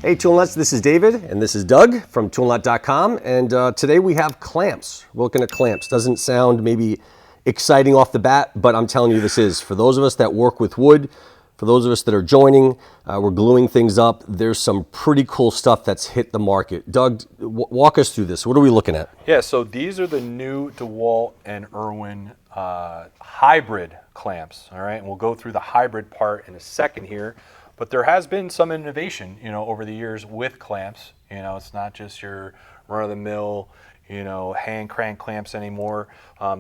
Hey Tool Nuts, this is David and this is Doug from toolnut.com, and today we have clamps. We're looking at clamps. Doesn't sound maybe exciting off the bat, but I'm telling you this is. For those of us that work with wood, for those of us that are joining, we're gluing things up, there's some pretty cool stuff that's hit the market. Doug, walk us through this. What are we looking at? Yeah, so these are the new DeWalt and Irwin hybrid clamps, all right? And we'll go through the hybrid part in a second here. But there has been some innovation, over the years with clamps. It's not just your run-of-the-mill, hand crank clamps anymore.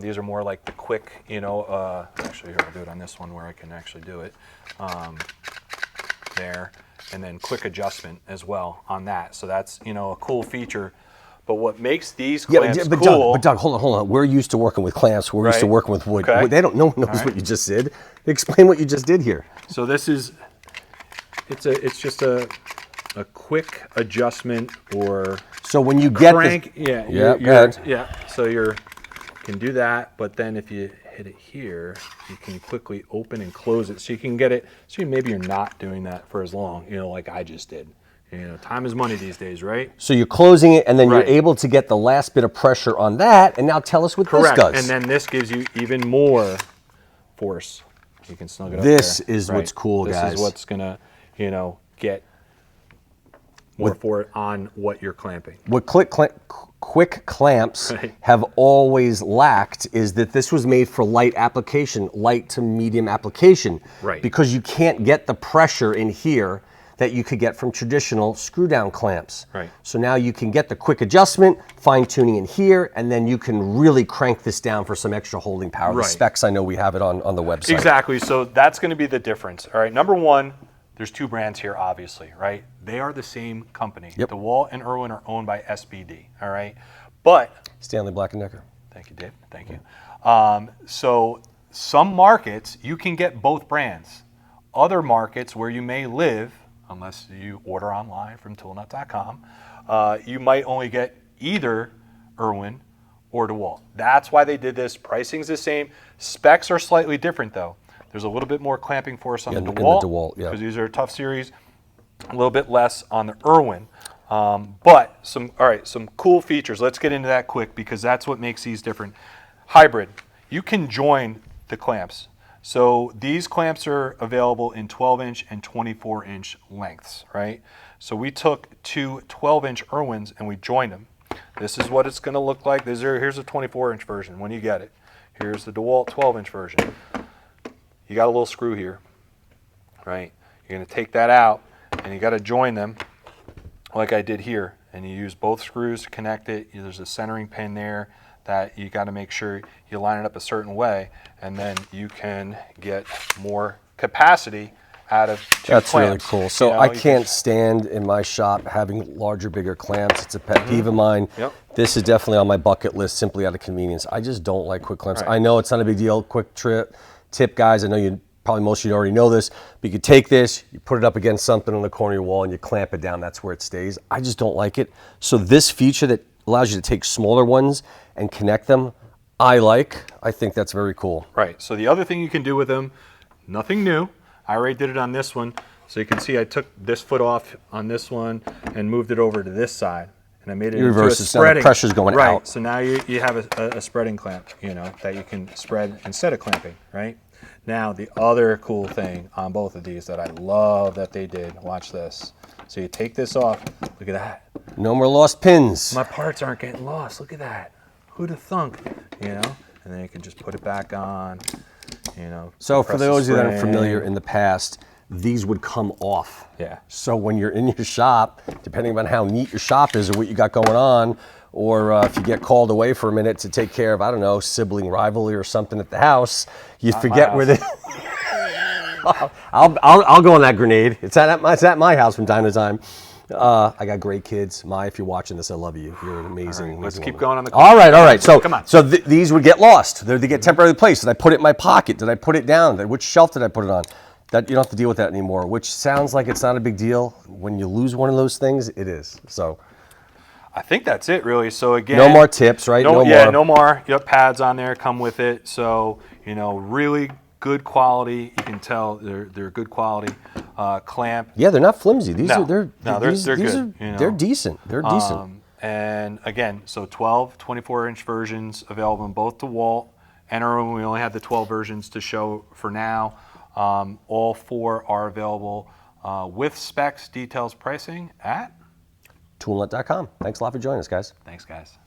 These are more like the quick, actually here, I'll do it on this one where I can actually do it. There, and then quick adjustment as well on that. So that's, a cool feature. But what makes these clamps cool... But Doug, hold on. We're used to working with clamps. We're used to working with wood. Okay. No one knows what you just did. Explain what you just did here. So this is... It's just a quick adjustment or so when you get crank, so you can do that, but then if you hit it here, you can quickly open and close it, so you can get it. So maybe you're not doing that for as long, like I just did. Time is money these days, right? So you're closing it, and then you're able to get the last bit of pressure on that. And now tell us what this does. And then this gives you even more force. You can snug it up This there. is what's cool, guys. This is what's gonna get more for it on what you're clamping. What quick clamps have always lacked is that this was made for light application, light to medium application. Right. Because you can't get the pressure in here that you could get from traditional screw down clamps. Right. So now you can get the quick adjustment, fine tuning in here, and then you can really crank this down for some extra holding power. The specs, I know we have it on the website. Exactly, so that's gonna be the difference. All right, number one, there's two brands here, obviously, right? They are the same company. Yep. DeWalt and Irwin are owned by SBD, all right? But... Stanley Black & Decker. Thank you, Dave, thank you. So some markets, you can get both brands. Other markets where you may live, unless you order online from toolnut.com, you might only get either Irwin or DeWalt. That's why they did this. Pricing's the same. Specs are slightly different, though. There's a little bit more clamping force on the DeWalt, because these are ToughSeries. A little bit less on the Irwin, but some cool features. Let's get into that quick because that's what makes these different. Hybrid, you can join the clamps. So these clamps are available in 12-inch and 24-inch lengths, right? So we took two 12-inch Irwins and we joined them. This is what it's going to look like. Here's a 24-inch version when you get it. Here's the DeWalt 12-inch version. You got a little screw here, right? You're going to take that out, and you got to join them like I did here. And you use both screws to connect it. There's a centering pin there that you got to make sure you line it up a certain way, and then you can get more capacity out of two That's clamps. really cool. So I can't stand in my shop having larger, bigger clamps. It's a pet peeve of mine. Yep. This is definitely on my bucket list simply out of convenience. I just don't like quick clamps. I know it's not a big deal. Quick tip, guys. I know probably most of you already know this, but you could take this, you put it up against something on the corner of your wall, and you clamp it down. That's where it stays. I just don't like it. So this feature that allows you to take smaller ones and connect them, I think that's very cool. Right. So the other thing you can do with them, nothing new. I already did it on this one. So you can see I took this foot off on this one and moved it over to this side. And I made it into a spreading. Now the pressure's going out. So now you have a spreading clamp, that you can spread instead of clamping, right? Now the other cool thing on both of these that I love that they did, watch this. So you take this off, look at that. No more lost pins. My parts aren't getting lost, look at that. Who'd have thunk, And then you can just put it back on, So for those of you that are familiar in the past, these would come off. Yeah. So when you're in your shop, depending on how neat your shop is or what you got going on, or if you get called away for a minute to take care of, I don't know, sibling rivalry or something at the house, you forget where the... I'll go on that grenade. It's at my house from time to time. I got great kids. If you're watching this, I love you. You're an amazing. Let's keep woman. going on the. All right. So come on. So these would get lost. They get temporarily placed. Did I put it in my pocket? Did I put it down? Which shelf did I put it on? That you don't have to deal with that anymore. Which sounds like it's not a big deal. When you lose one of those things, it is. So. I think that's it, really. So again, no more tips, right? No more. You have pads on there, come with it. So really good quality. You can tell they're good quality. clamp. Yeah, they're not flimsy. These No. are they're No, they're these good, are you know. they're decent. They're decent. And again, so 12, 24-inch versions available in both DeWalt and Irwin. We only have the 12 versions to show for now. All 4 are available with specs, details, pricing at Toolnut.com. Thanks a lot for joining us, guys. Thanks, guys.